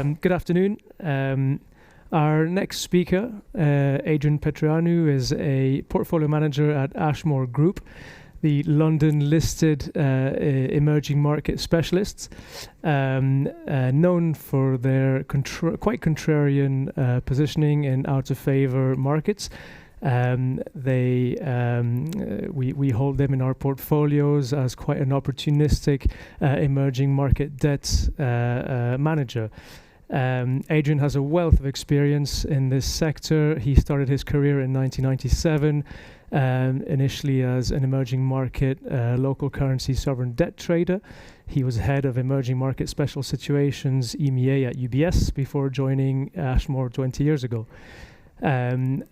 Good afternoon. Our next speaker, Adrian Petreanu, is a portfolio manager at Ashmore Group, the London-listed emerging market specialists, known for their quite contrarian positioning in out-of-favor markets. We hold them in our portfolios as quite an opportunistic emerging market debt manager. Adrian has a wealth of experience in this sector. He started his career in 1997, initially as an emerging market local currency sovereign debt trader. He was head of emerging market special situations EMEA at UBS before joining Ashmore 20 years ago. Adrian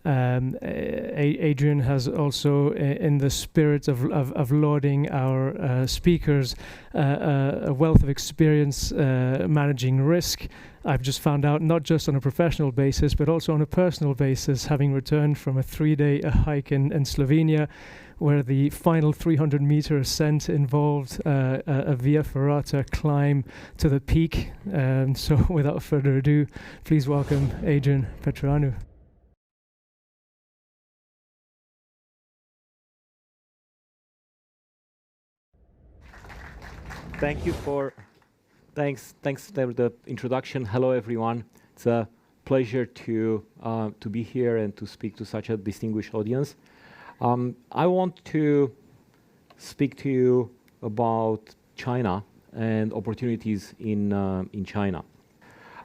has also, in the spirit of lauding our speakers, a wealth of experience managing risk. I've just found out, not just on a professional basis, but also on a personal basis, having returned from a 3-day hike in Slovenia, where the final 300-meter ascent involved a Via Ferrata climb to the peak. So without further ado, please welcome Adrian Petreanu. Thanks for the introduction. Hello, everyone. It's a pleasure to be here and to speak to such a distinguished audience. I want to speak to you about China and opportunities in China.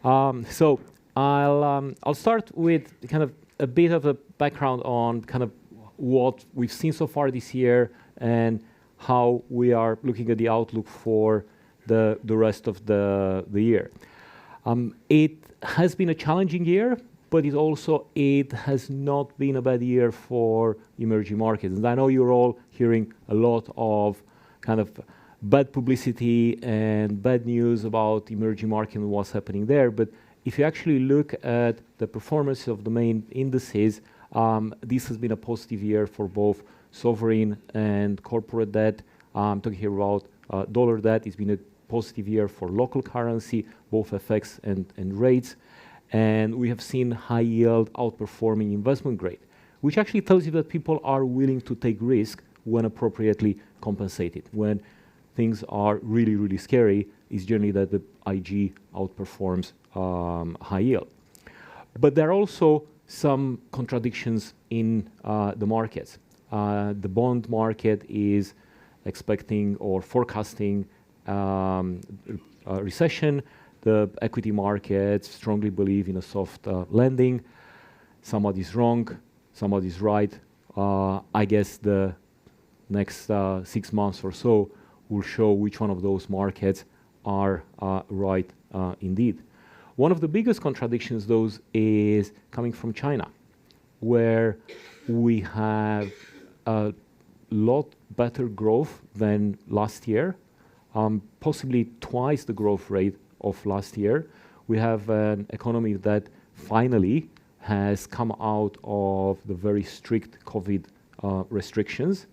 So I'll start with kind of a bit of a background on kind of what we've seen so far this year and how we are looking at the outlook for the rest of the year. It has been a challenging year, but it has not been a bad year for emerging markets. And I know you're all hearing a lot of kind of bad publicity and bad news about emerging markets and what's happening there. But if you actually look at the performance of the main indices, this has been a positive year for both sovereign and corporate debt. I'm talking here about dollar debt. It's been a positive year for local currency, both FX and rates. And we have seen high yield outperforming investment grade, which actually tells you that people are willing to take risk when appropriately compensated. When things are really, really scary, it's generally that the IG outperforms high yield. But there are also some contradictions in the markets. The bond market is expecting or forecasting a recession. The equity markets strongly believe in a soft landing. Somebody's wrong, somebody's right. I guess the next 6 months or so will show which one of those markets are right indeed. One of the biggest contradictions, though, is coming from China, where we have a lot better growth than last year, possibly twice the growth rate of last year. We have an economy that finally has come out of the very strict COVID restrictions.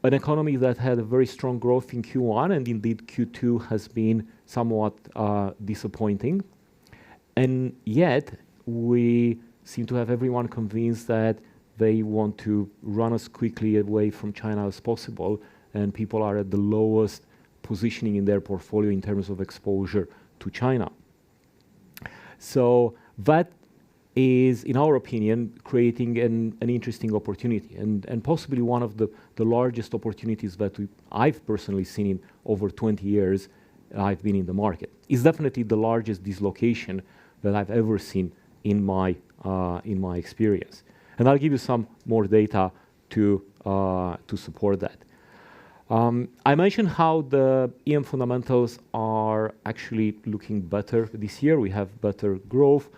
An economy that had a very strong growth in Q1, and indeed Q2 has been somewhat disappointing. And yet, we seem to have everyone convinced that they want to run as quickly away from China as possible, and people are at the lowest positioning in their portfolio in terms of exposure to China. So that is, in our opinion, creating an interesting opportunity, and possibly one of the largest opportunities that I've personally seen in over 20 years I've been in the market. It's definitely the largest dislocation that I've ever seen in my experience. And I'll give you some more data to support that. I mentioned how the EM fundamentals are actually looking better this year. We have better growth.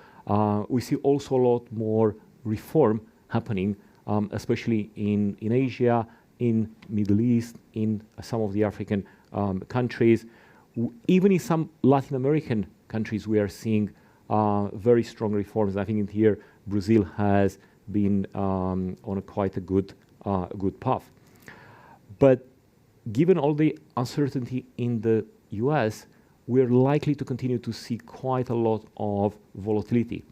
We see also a lot more reform happening, especially in Asia, in Middle East, in some of the African countries. Even in some Latin American countries, we are seeing very strong reforms. I think in here, Brazil has been on quite a good path. But given all the uncertainty in the US, we're likely to continue to see quite a lot of volatility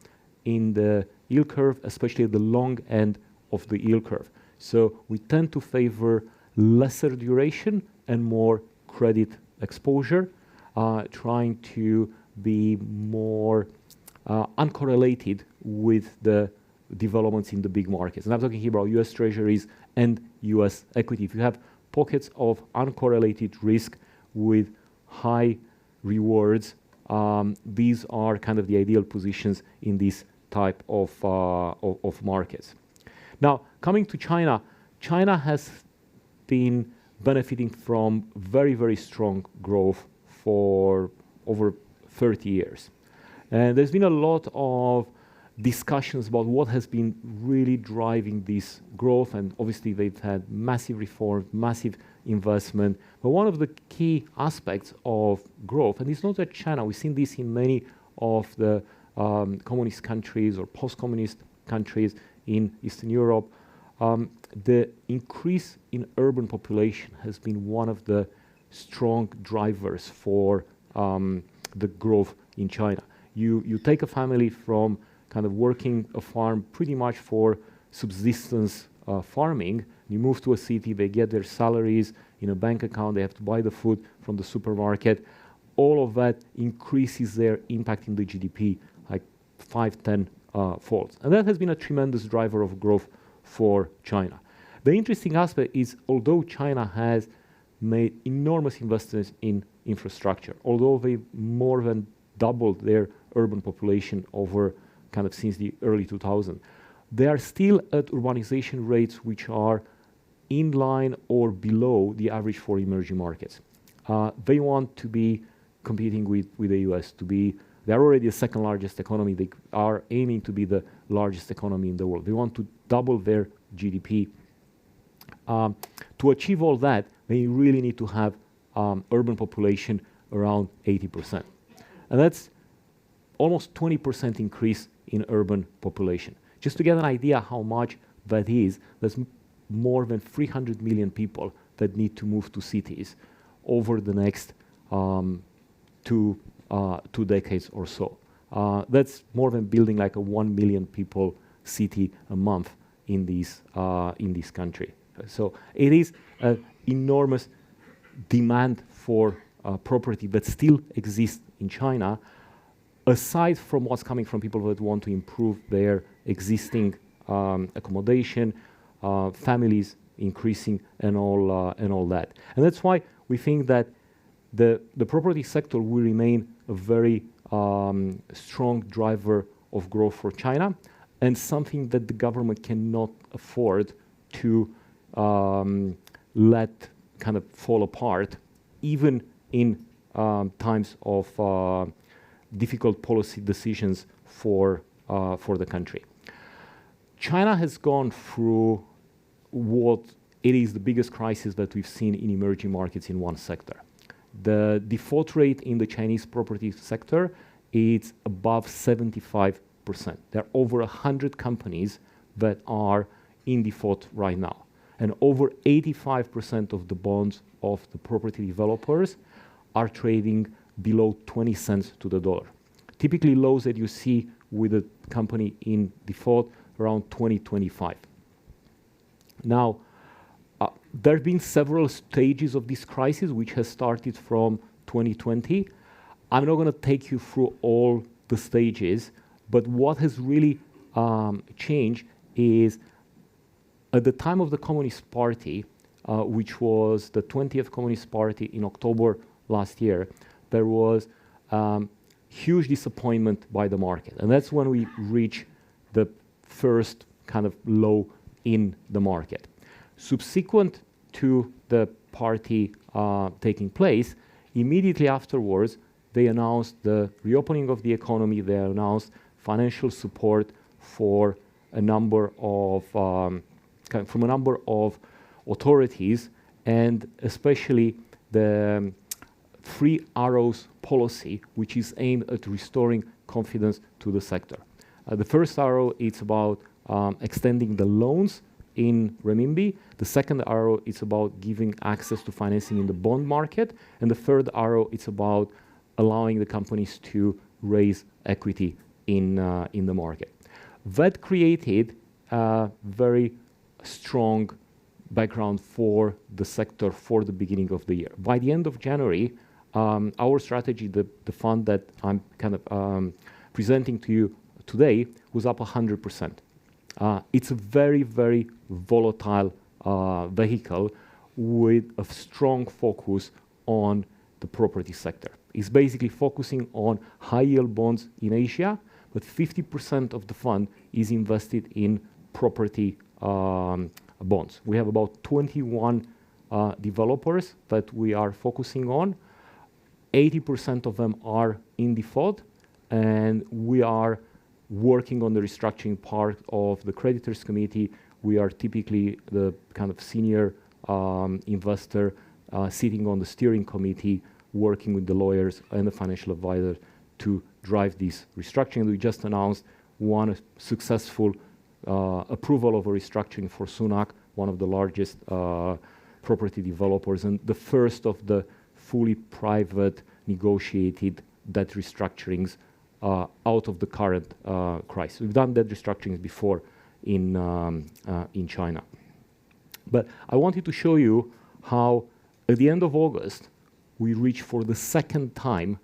in the yield curve, especially at the long end of the yield curve. So we tend to favor lesser duration and more credit exposure, trying to be more uncorrelated with the developments in the big markets. And I'm talking here about US Treasuries and US equity. If you have pockets of uncorrelated risk with high rewards, these are kind of the ideal positions in this type of markets. Now, coming to China, China has been benefiting from very, very strong growth for over 30 years. And there's been a lot of discussions about what has been really driving this growth, and obviously they've had massive reform, massive investment. But one of the key aspects of growth, and it's not that China, we've seen this in many of the communist countries or post-communist countries in Eastern Europe, the increase in urban population has been one of the strong drivers for the growth in China. You take a family from kind of working a farm pretty much for subsistence farming, you move to a city, they get their salaries in a bank account, they have to buy the food from the supermarket. All of that increases their impact in the GDP like 5-10 folds. And that has been a tremendous driver of growth for China. The interesting aspect is, although China has made enormous investments in infrastructure, although they more than doubled their urban population over kind of since the early 2000s, they are still at urbanization rates which are in line or below the average for emerging markets. They want to be competing with the US, they're already the second largest economy, they are aiming to be the largest economy in the world. They want to double their GDP. To achieve all that, they really need to have urban population around 80%. And that's almost 20% increase in urban population. Just to get an idea how much that is, there's more than 300 million people that need to move to cities over the next two decades or so. That's more than building like a 1 million people city a month in this country. So it is an enormous demand for property that still exists in China, aside from what's coming from people that want to improve their existing accommodation, families increasing, and all that. And that's why we think that the property sector will remain a very strong driver of growth for China, and something that the government cannot afford to let kind of fall apart, even in times of difficult policy decisions for the country. China has gone through what it is the biggest crisis that we've seen in emerging markets in one sector. The default rate in the Chinese property sector is above 75%. There are over 100 companies that are in default right now. And over 85% of the bonds of the property developers are trading below 20 cents to the dollar. Typically lows that you see with a company in default around 20-25. Now, there have been several stages of this crisis, which has started from 2020. I'm not going to take you through all the stages, but what has really changed is at the time of the Communist Party, which was the 20th Communist Party in October last year, there was huge disappointment by the market. And that's when we reached the first kind of low in the market. Subsequent to the party taking place, immediately afterwards, they announced the reopening of the economy. They announced financial support for a number of from a number of authorities, and especially the Three Arrows policy, which is aimed at restoring confidence to the sector. The first arrow is about extending the loans in renminbi. The second arrow is about giving access to financing in the bond market. And the third arrow is about allowing the companies to raise equity in the market. That created a very strong background for the sector for the beginning of the year. By the end of January, our strategy, the fund that I'm kind of presenting to you today, was up 100%. It's a very, very volatile vehicle with a strong focus on the property sector. It's basically focusing on high yield bonds in Asia, but 50% of the fund is invested in property bonds. We have about 21 developers that we are focusing on. 80% of them are in default, and we are working on the restructuring part of the creditors committee. We are typically the kind of senior investor sitting on the steering committee, working with the lawyers and the financial advisors to drive this restructuring. We just announced one successful approval of a restructuring for Sunak, one of the largest property developers, and the first of the fully private negotiated debt restructurings out of the current crisis. We've done debt restructurings before in China. But I wanted to show you how at the end of August, we reached for the second time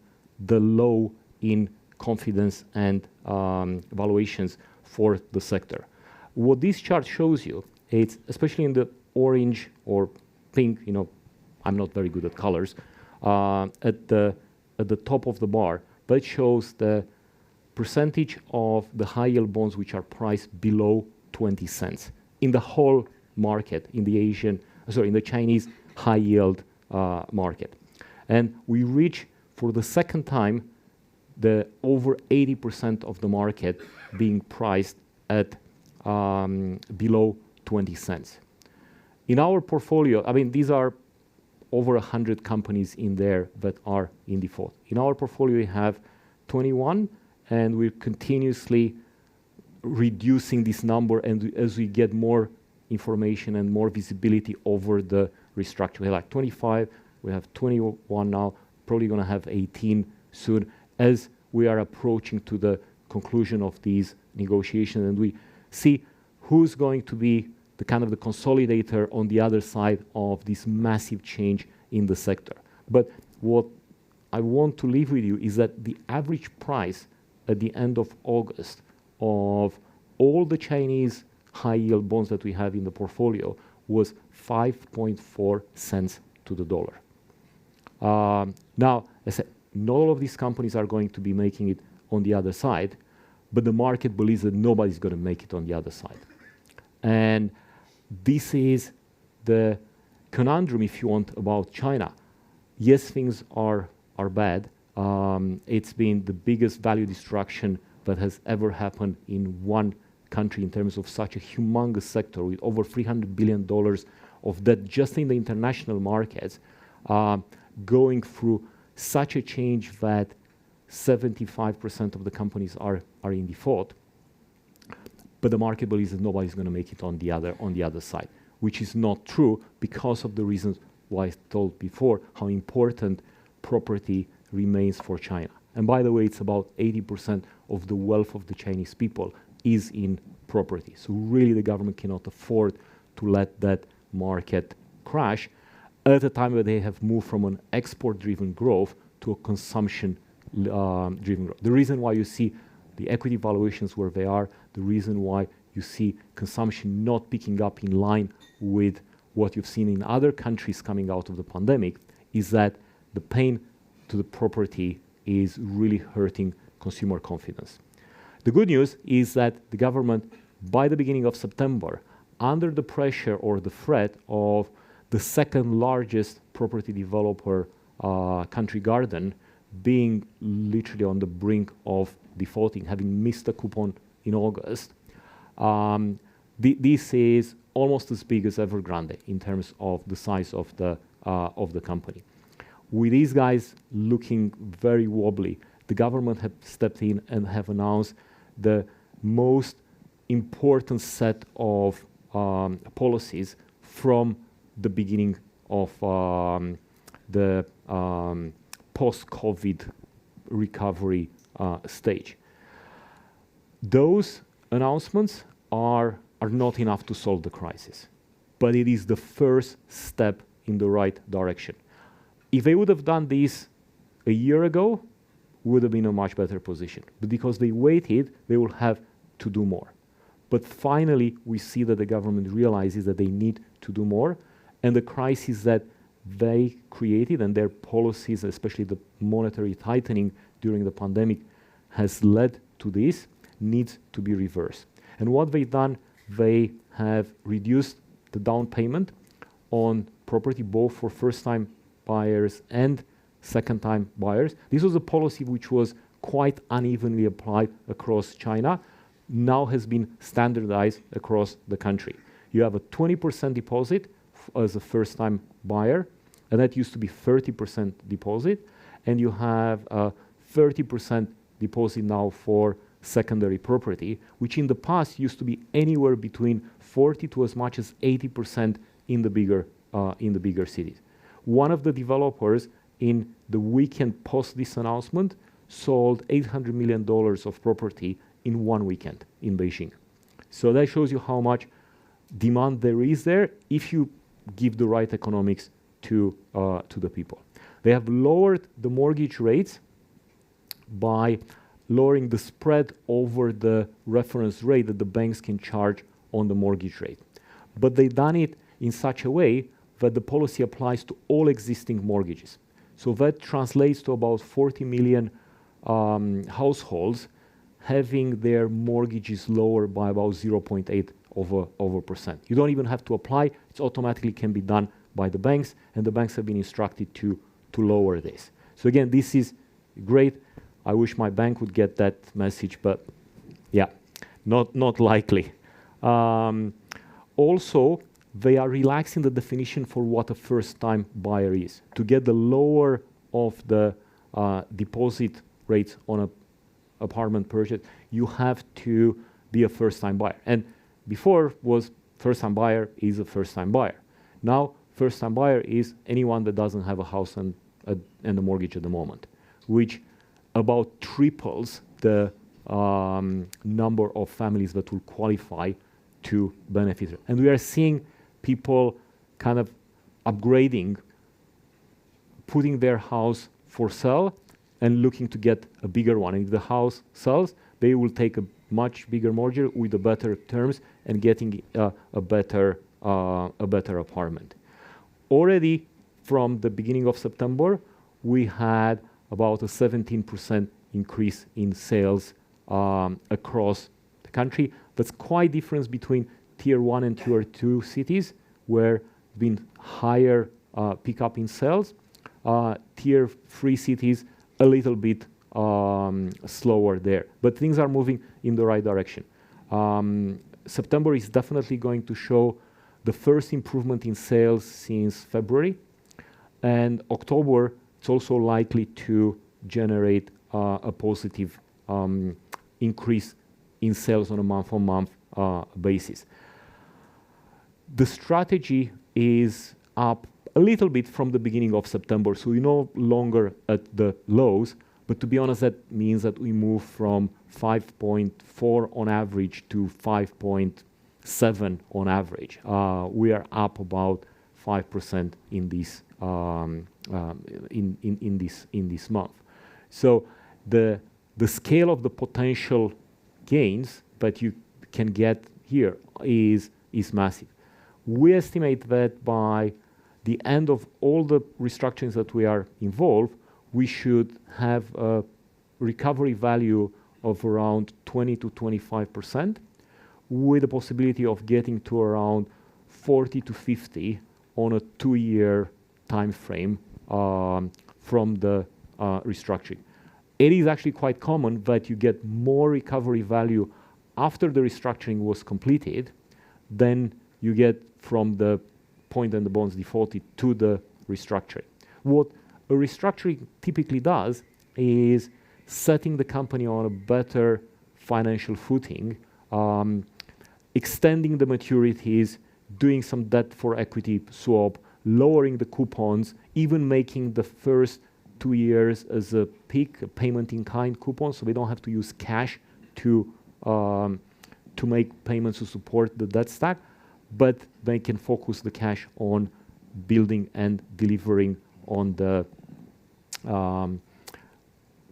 the low in confidence and valuations for the sector. What this chart shows you, it's especially in the orange or pink, you know, I'm not very good at colors, at the top of the bar, that shows the percentage of the high yield bonds which are priced below 20 cents in the whole market, in the Chinese high yield market. And we reach for the second time the over 80% of the market being priced at below 20 cents. In our portfolio, I mean, these are over 100 companies in there that are in default. In our portfolio, we have 21, and we're continuously reducing this number, and as we get more information and more visibility over the restructure. We have like 25, we have 21 now, probably going to have 18 soon, as we are approaching to the conclusion of these negotiations, and we see who's going to be the kind of the consolidator on the other side of this massive change in the sector. But what I want to leave with you is that the average price at the end of August of all the Chinese high yield bonds that we have in the portfolio was 5.4 cents to the dollar. Now, as I said, not all of these companies are going to be making it on the other side, but the market believes that nobody's going to make it on the other side. And this is the conundrum, if you want, about China. Yes, things are bad. It's been the biggest value destruction that has ever happened in one country in terms of such a humongous sector with over $300 billion of debt just in the international markets, going through such a change that 75% of the companies are in default. But the market believes that nobody's going to make it on the other side, which is not true because of the reasons why I told before how important property remains for China. And by the way, it's about 80% of the wealth of the Chinese people is in property. So really the government cannot afford to let that market crash at a time where they have moved from an export-driven growth to a consumption-driven growth. The reason why you see the equity valuations where they are, the reason why you see consumption not picking up in line with what you've seen in other countries coming out of the pandemic is that the pain to the property is really hurting consumer confidence. The good news is that the government, by the beginning of September, under the pressure or the threat of the second largest property developer, Country Garden, being literally on the brink of defaulting, having missed a coupon in August, this is almost as big as Evergrande in terms of the size of the company. With these guys looking very wobbly, the government have stepped in and have announced the most important set of policies from the beginning of the post-COVID recovery stage. Those announcements are not enough to solve the crisis, but it is the first step in the right direction. If they would have done this a year ago, we would have been in a much better position. But because they waited, they will have to do more. But finally, we see that the government realizes that they need to do more, and the crisis that they created and their policies, especially the monetary tightening during the pandemic, has led to this, needs to be reversed. And what they've done, they have reduced the down payment on property, both for first-time buyers and second-time buyers. This was a policy which was quite unevenly applied across China, now has been standardized across the country. You have a 20% deposit as a first-time buyer, and that used to be 30% deposit, and you have a 30% deposit now for secondary property, which in the past used to be anywhere between 40 to as much as 80% in the bigger cities. One of the developers in the weekend post this announcement sold $800 million of property in one weekend in Beijing. So that shows you how much demand there is there if you give the right economics to the people. They have lowered the mortgage rates by lowering the spread over the reference rate that the banks can charge on the mortgage rate. But they've done it in such a way that the policy applies to all existing mortgages. So that translates to about 40 million households having their mortgages lower by about 0.8%. You don't even have to apply, it automatically can be done by the banks, and the banks have been instructed to lower this. So again, this is great. I wish my bank would get that message, but yeah, not likely. Also, they are relaxing the definition for what a first-time buyer is. To get the lower of the deposit rates on an apartment purchase, you have to be a first-time buyer. And before was first-time buyer is a first-time buyer. Now, first-time buyer is anyone that doesn't have a house and a mortgage at the moment, which about triples the number of families that will qualify to benefit. And we are seeing people kind of upgrading, putting their house for sale and looking to get a bigger one. And if the house sells, they will take a much bigger mortgage with the better terms and getting a better apartment. Already from the beginning of September, we had about a 17% increase in sales across the country. That's quite difference between tier 1 and tier 2 cities, where been higher pickup in sales. Tier 3 cities, a little bit slower there. But things are moving in the right direction. September is definitely going to show the first improvement in sales since February. And October, it's also likely to generate a positive increase in sales on a month-on-month basis. The strategy is up a little bit from the beginning of September, so we're no longer at the lows, but to be honest, that means that we move from 5.4 on average to 5.7 on average. We are up about 5% in this in this month. So the scale of the potential gains that you can get here is massive. We estimate that by the end of all the restructurings that we are involved, we should have a recovery value of around 20 to 25%, with the possibility of getting to around 40 to 50 on a 2-year time frame from the restructuring. It is actually quite common that you get more recovery value after the restructuring was completed than you get from the point and the bonds defaulted to the restructuring. What a restructuring typically does is setting the company on a better financial footing, extending the maturities, doing some debt for equity swap, lowering the coupons, even making the first 2 years as a PIK, a payment in kind coupon, so they don't have to use cash to make payments to support the debt stack, but they can focus the cash on building and delivering on the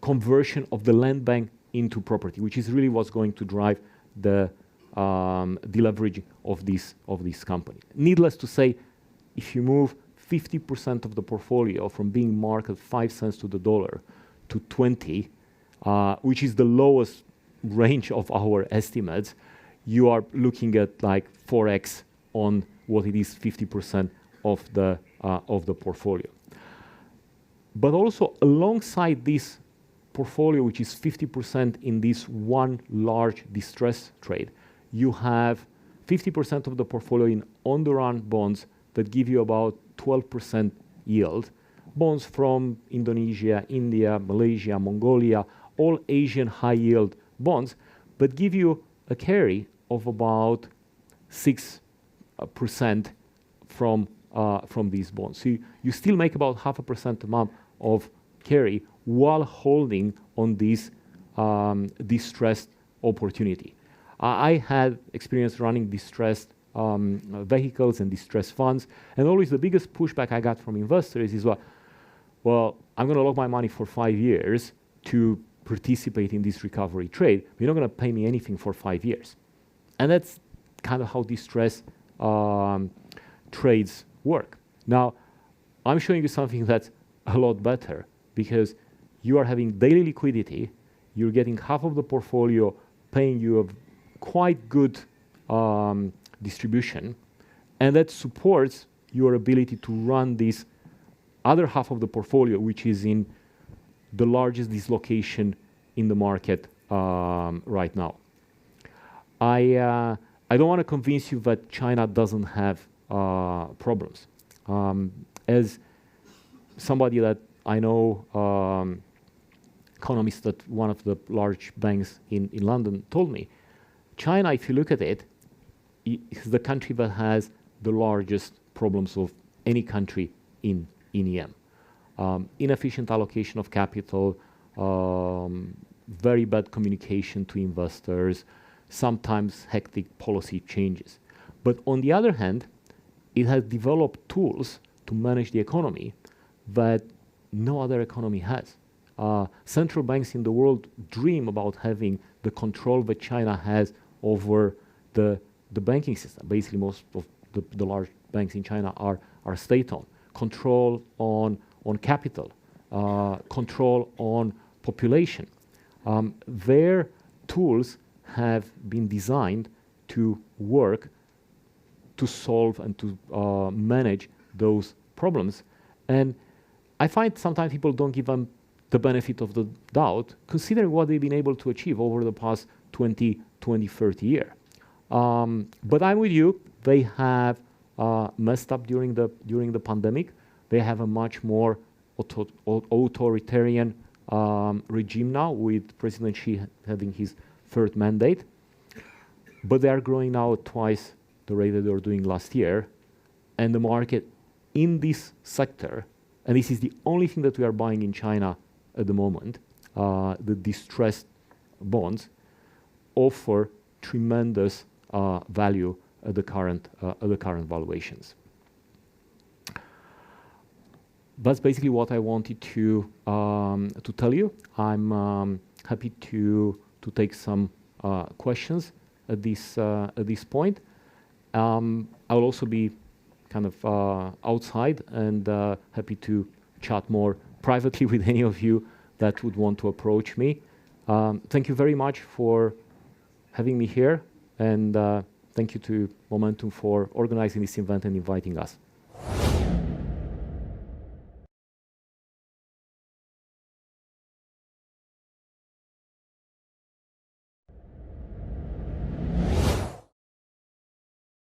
conversion of the land bank into property, which is really what's going to drive the deleveraging of this company. Needless to say, if you move 50% of the portfolio from being marked at 5 cents to the dollar to 20, which is the lowest range of our estimates, you are looking at like 4x on what it is 50% of the portfolio. But also alongside this portfolio, which is 50% in this one large distress trade, you have 50% of the portfolio in on-the-run bonds that give you about 12% yield. Bonds from Indonesia, India, Malaysia, Mongolia, all Asian high-yield bonds, but give you a carry of about 6% from these bonds. So you still make about 0.5% amount of carry while holding on this distressed opportunity. I had experience running distressed vehicles and distressed funds, and always the biggest pushback I got from investors is, well, I'm going to lock my money for 5 years to participate in this recovery trade. You're not going to pay me anything for 5 years. And that's kind of how distressed trades work. Now, I'm showing you something that's a lot better because you are having daily liquidity, you're getting half of the portfolio paying you a quite good distribution, and that supports your ability to run this other half of the portfolio, which is in the largest dislocation in the market right now. I don't want to convince you that China doesn't have problems. As somebody that I know, economist at one of the large banks in London told me, China, if you look at it, is the country that has the largest problems of any country in EM. Inefficient allocation of capital, very bad communication to investors, sometimes hectic policy changes. But on the other hand, it has developed tools to manage the economy that no other economy has. Central banks in the world dream about having the control that China has over the banking system. Basically, most of the large banks in China are state-owned. Control on capital, control on population. Their tools have been designed to work to solve and to manage those problems. And I find sometimes people don't give them the benefit of the doubt, considering what they've been able to achieve over the past 20, 30 years. But I'm with you. They have messed up during the pandemic. They have a much more authoritarian regime now, with President Xi having his third mandate. But they are growing now at twice the rate that they were doing last year. And the market in this sector, and this is the only thing that we are buying in China at the moment, the distressed bonds, offer tremendous value at the current valuations. That's basically what I wanted to tell you. I'm happy to take some questions at this point. I'll also be kind of outside and happy to chat more privately with any of you that would want to approach me. Thank you very much for having me here, and thank you to Momentum for organizing this event and inviting us.